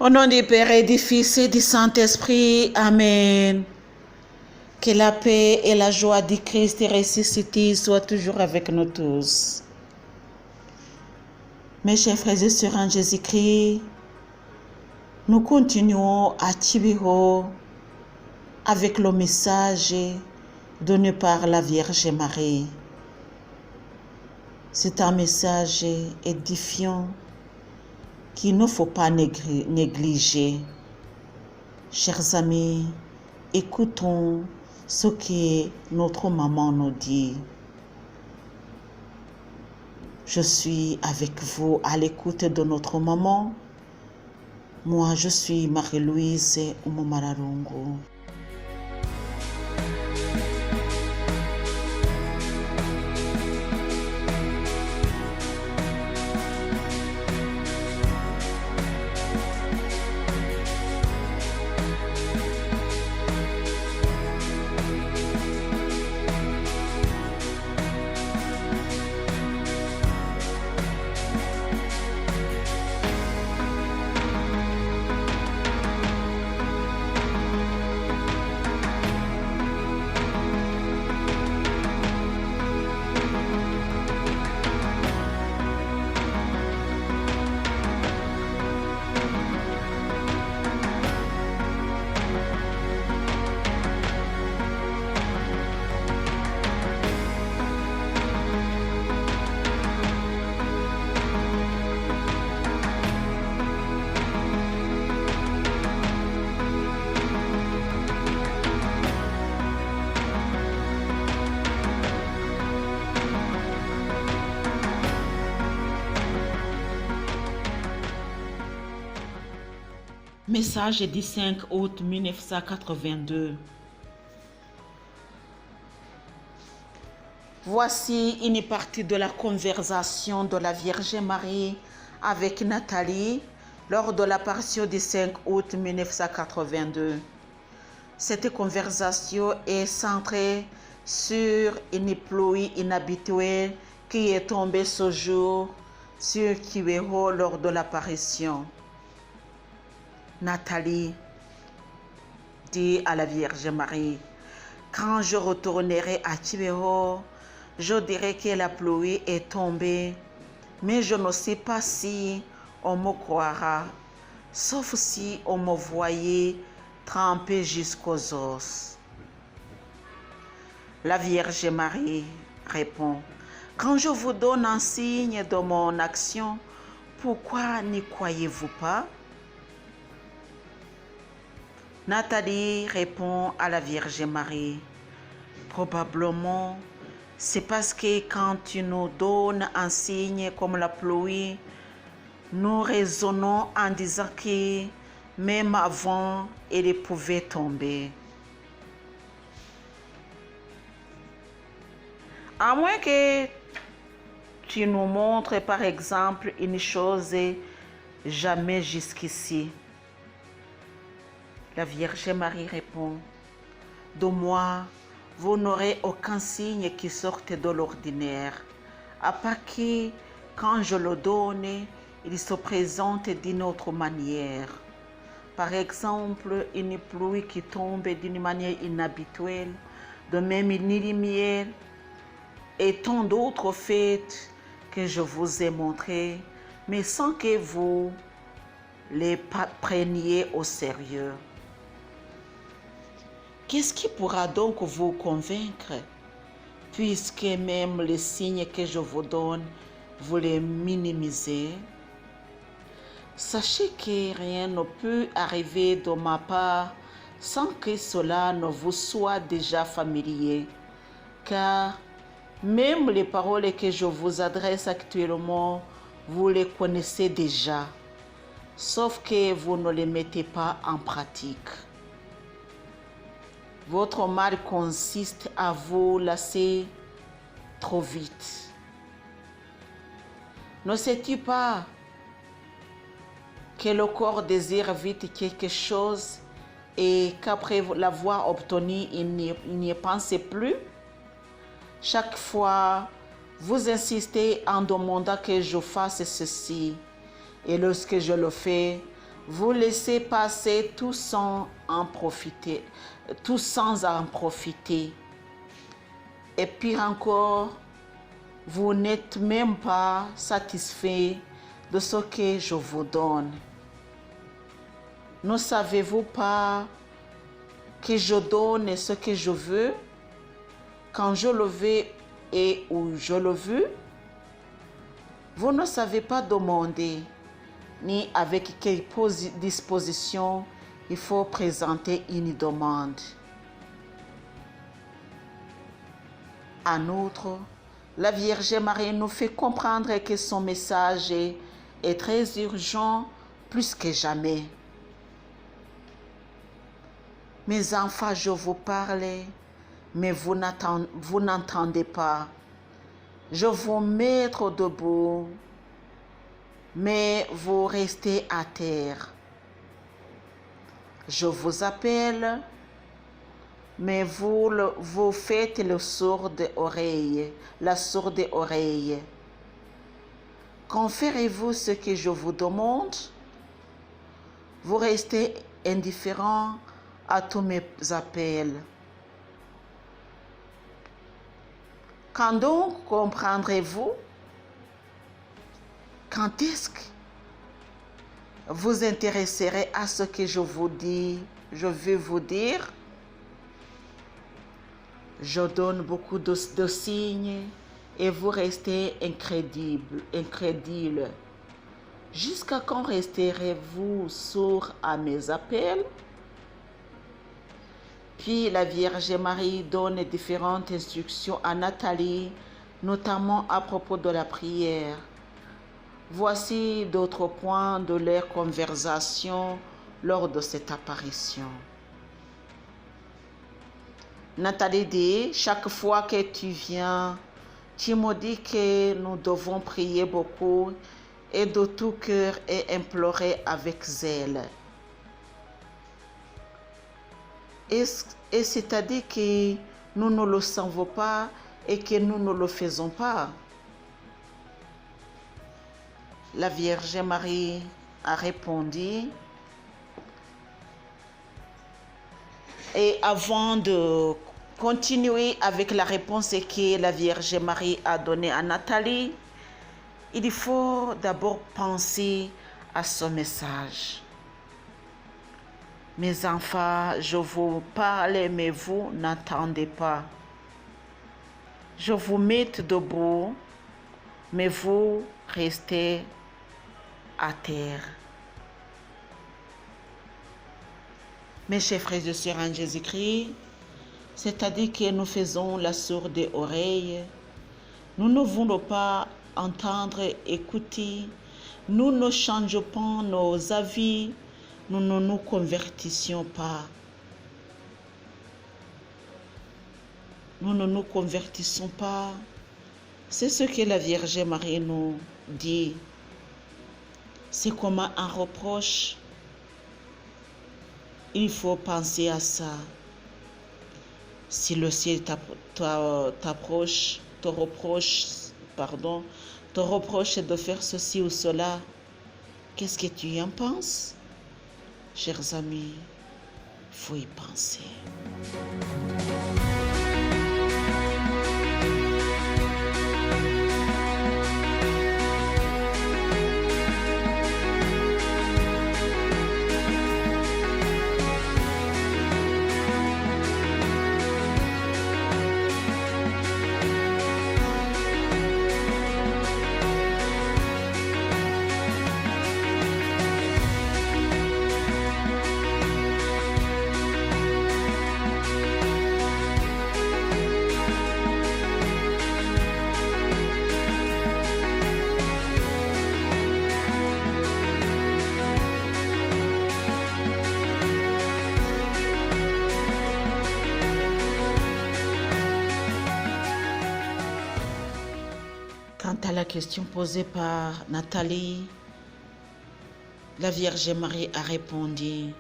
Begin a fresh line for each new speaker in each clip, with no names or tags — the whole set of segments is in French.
Au nom du Père et du Fils et du Saint-Esprit, Amen. Que la paix et la joie du Christ ressuscité soient toujours avec nous tous. Mes chers frères et sœurs en Jésus-Christ, nous continuons à Tibiro avec le message donné par la Vierge Marie. C'est un message édifiant qu'il ne faut pas négliger. Chers amis, écoutons ce que notre maman nous dit. Je suis avec vous à l'écoute de notre maman. Moi, je suis Marie-Louise Umumararungu. Message du 5 août 1982. Voici une partie de la conversation de la Vierge Marie avec Nathalie lors de l'apparition du 5 août 1982. Cette conversation est centrée sur une pluie inhabituelle qui est tombée ce jour sur Kibeho lors de l'apparition. Nathalie dit à la Vierge Marie, « Quand je retournerai à Kibeho, je dirai que la pluie est tombée, mais je ne sais pas si on me croira, sauf si on me voyait trempée jusqu'aux os. » La Vierge Marie répond, « Quand je vous donne un signe de mon action, pourquoi n'y croyez-vous pas ?» Nathalie répond à la Vierge Marie, « Probablement, c'est parce que quand tu nous donnes un signe comme la pluie, nous raisonnons en disant que même avant, elle pouvait tomber. À moins que tu nous montres par exemple une chose jamais jusqu'ici. » La Vierge Marie répond, « De moi, vous n'aurez aucun signe qui sorte de l'ordinaire, à part que, quand je le donne, il se présente d'une autre manière. Par exemple, une pluie qui tombe d'une manière inhabituelle, de même une lumière, et tant d'autres faits que je vous ai montrés, mais sans que vous les preniez au sérieux. Qu'est-ce qui pourra donc vous convaincre, puisque même les signes que je vous donne, vous les minimisez? Sachez que rien ne peut arriver de ma part sans que cela ne vous soit déjà familier, car même les paroles que je vous adresse actuellement, vous les connaissez déjà, sauf que vous ne les mettez pas en pratique. Votre mal consiste à vous lasser trop vite. Ne sais-tu pas que le corps désire vite quelque chose et qu'après l'avoir obtenu, il n'y pense plus? Chaque fois, vous insistez en demandant que je fasse ceci. Et lorsque je le fais, Vous laissez passer tout sans en profiter. Tout sans en profiter. Et pire encore, vous n'êtes même pas satisfait de ce que je vous donne. Ne savez-vous pas que je donne ce que je veux quand je le veux et où je le veux? Vous ne savez pas demander ni avec quelle disposition il faut présenter une demande. En outre, la Vierge Marie nous fait comprendre que son message est très urgent plus que jamais. Mes enfants, je vous parle, mais vous n'entendez pas. Je vous mettre debout, mais vous restez à terre. Je vous appelle, mais vous faites la sourde oreille. Quand ferez-vous ce que je vous demande? Vous restez indifférent à tous mes appels. Quand donc comprendrez-vous? Quand est-ce que vous intéresserez à ce que je veux vous dire? Je donne beaucoup de signes et vous restez incrédule. Jusqu'à quand resterez-vous sourd à mes appels? Puis la Vierge Marie donne différentes instructions à Nathalie, notamment à propos de la prière. Voici d'autres points de leur conversation lors de cette apparition. Nathalie dit, chaque fois que tu viens, tu me dis que nous devons prier beaucoup et de tout cœur et implorer avec zèle. Et c'est-à-dire que nous ne le savons pas et que nous ne le faisons pas. La Vierge Marie a répondu. Et avant de continuer avec la réponse que la Vierge Marie a donnée à Nathalie, il faut d'abord penser à ce message. Mes enfants, je vous parle, mais vous n'entendez pas. Je vous mets debout, mais vous restez à terre. Mes chers frères et sœurs en Jésus-Christ, c'est-à-dire que nous faisons la sourde oreille, nous ne voulons pas entendre, écouter, nous ne changeons pas nos avis, nous ne nous convertissions pas. Nous ne nous convertissons pas. C'est ce que la Vierge Marie nous dit. C'est comme un reproche. Il faut penser à ça. Si le ciel te reproche de faire ceci ou cela, qu'est-ce que tu en penses? Chers amis, il faut y penser. Quant à la question posée par Nathalie, la Vierge Marie a répondu,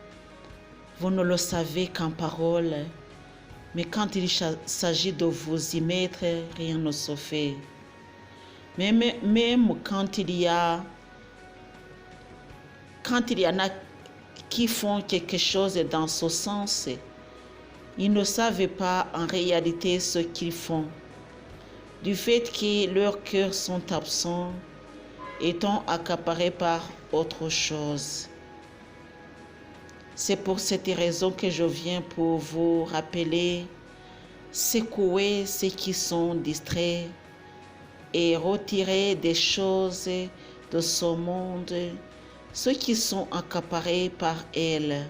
« Vous ne le savez qu'en parole, mais quand il s'agit de vous y mettre, rien ne se fait. Même quand quand il y en a qui font quelque chose dans ce sens, ils ne savent pas en réalité ce qu'ils font. Du fait que leurs cœurs sont absents, étant accaparés par autre chose. C'est pour cette raison que je viens pour vous rappeler, secouer ceux qui sont distraits et retirer des choses de ce monde, ceux qui sont accaparés par elles,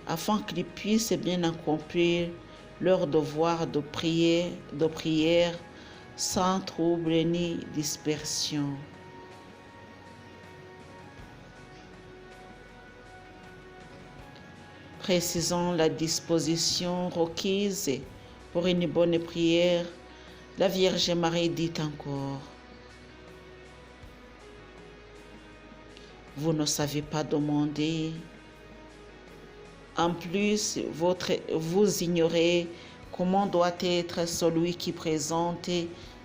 afin qu'ils puissent bien accomplir leur devoir de prière sans trouble ni dispersion. Précisons la disposition requise pour une bonne prière. La Vierge Marie dit encore: vous ne savez pas demander. En plus, vous ignorez comment doit être celui qui présente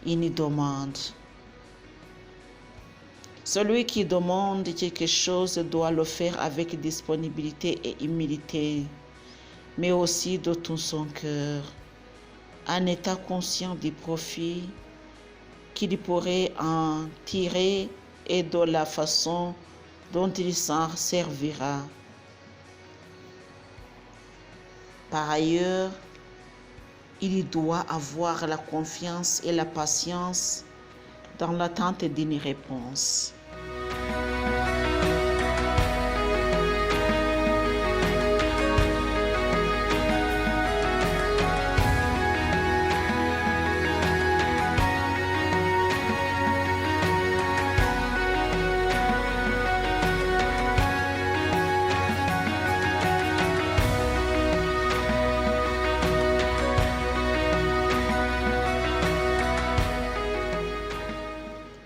une demande. Celui qui demande quelque chose doit le faire avec disponibilité et humilité, mais aussi de tout son cœur, en étant conscient du profit qu'il pourrait en tirer et de la façon dont il s'en servira. Par ailleurs, il doit avoir la confiance et la patience dans l'attente d'une réponse.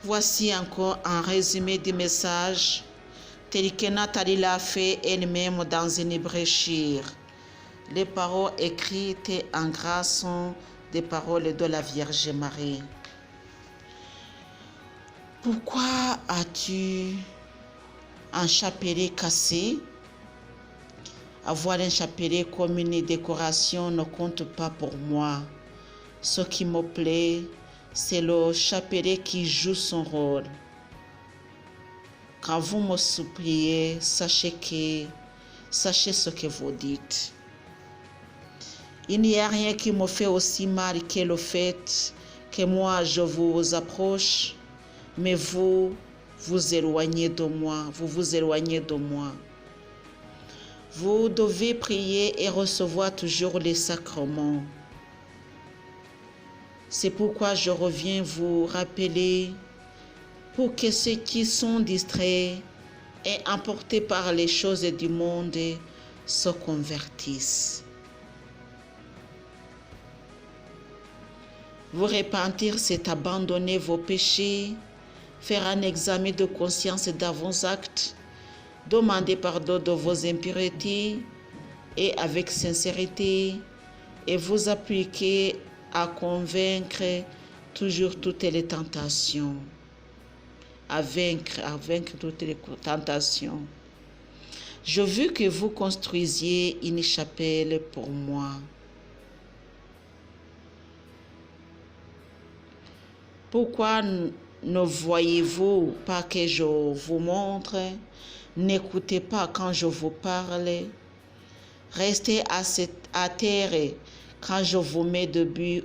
Voici encore un résumé du message tel que Nathalie l'a fait elle-même dans une brochure. Les paroles écrites en gras sont des paroles de la Vierge Marie. Pourquoi as-tu un chapelet cassé? Avoir un chapelet comme une décoration ne compte pas pour moi. Ce qui me plaît, c'est le chapelet qui joue son rôle. Quand vous me suppliez, sachez ce que vous dites. Il n'y a rien qui me fait aussi mal que le fait que moi je vous approche, mais vous vous éloignez de moi, vous éloignez de moi. Vous devez prier et recevoir toujours les sacrements. C'est pourquoi je reviens vous rappeler pour que ceux qui sont distraits et emportés par les choses du monde se convertissent. Vous repentir, c'est abandonner vos péchés, faire un examen de conscience dans vos actes, demander pardon de vos impuretés et avec sincérité, et vous appliquer à convaincre toujours toutes les tentations, à vaincre toutes les tentations. Je veux que vous construisiez une chapelle pour moi. Pourquoi ne voyez-vous pas que je vous montre? N'écoutez pas quand je vous parle. Restez à terre quand je vous mets debout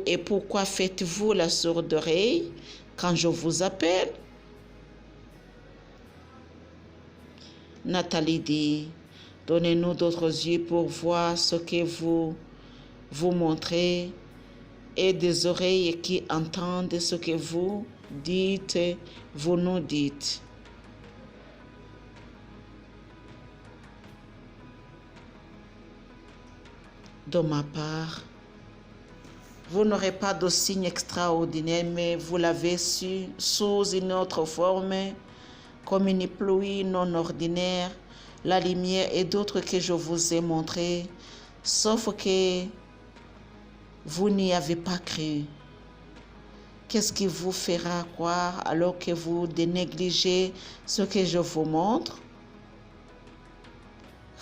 et pourquoi faites-vous la sourde oreille quand je vous appelle? Nathalie dit: donnez-nous d'autres yeux pour voir ce que vous montrez et des oreilles qui entendent ce que vous dites, vous nous dites. De ma part, vous n'aurez pas de signe extraordinaire, mais vous l'avez su sous une autre forme, comme une pluie non ordinaire, la lumière et d'autres que je vous ai montrées, sauf que vous n'y avez pas cru. Qu'est-ce qui vous fera croire alors que vous négligez ce que je vous montre?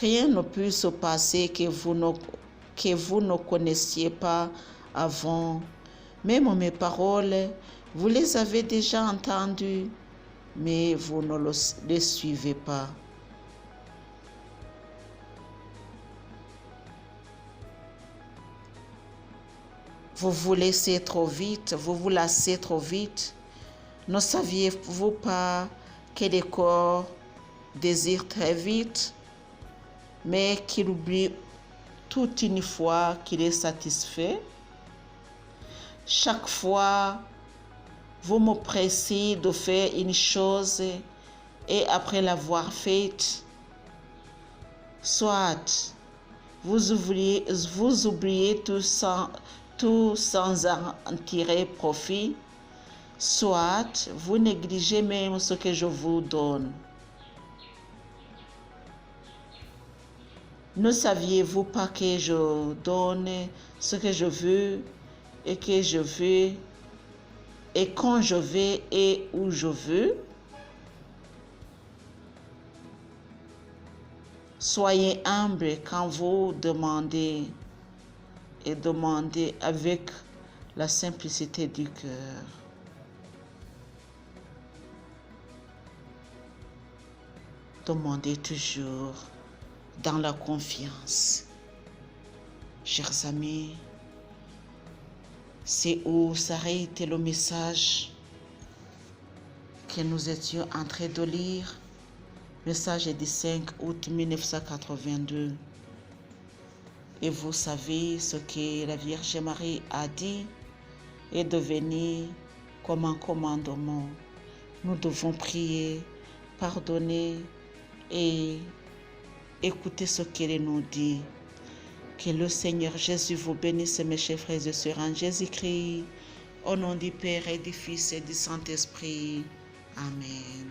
Rien ne peut se passer que vous ne connaissiez pas avant. Même mes paroles, vous les avez déjà entendues, mais vous ne les suivez pas. Vous vous laissez trop vite, vous vous lassez trop vite. Ne saviez-vous pas que le corps désire très vite, mais qu'il oublie tout une fois qu'il est satisfait? Chaque fois, vous me pressez de faire une chose et après l'avoir faite, soit vous oubliez tout sans en tirer profit, soit vous négligez même ce que je vous donne. Ne saviez-vous pas que je donne ce que je veux et que je veux et quand je veux et où je veux? Soyez humble quand vous demandez et demandez avec la simplicité du cœur. Demandez toujours dans la confiance. Chers amis, c'est où s'arrête le message que nous étions en train de lire. Message du 5 août 1982. Et vous savez ce que la Vierge Marie a dit est devenu comme un commandement. Nous devons prier, pardonner et écouter ce qu'elle nous dit. Que le Seigneur Jésus vous bénisse, mes chers frères et sœurs, en Jésus-Christ, au nom du Père et du Fils et du Saint-Esprit. Amen.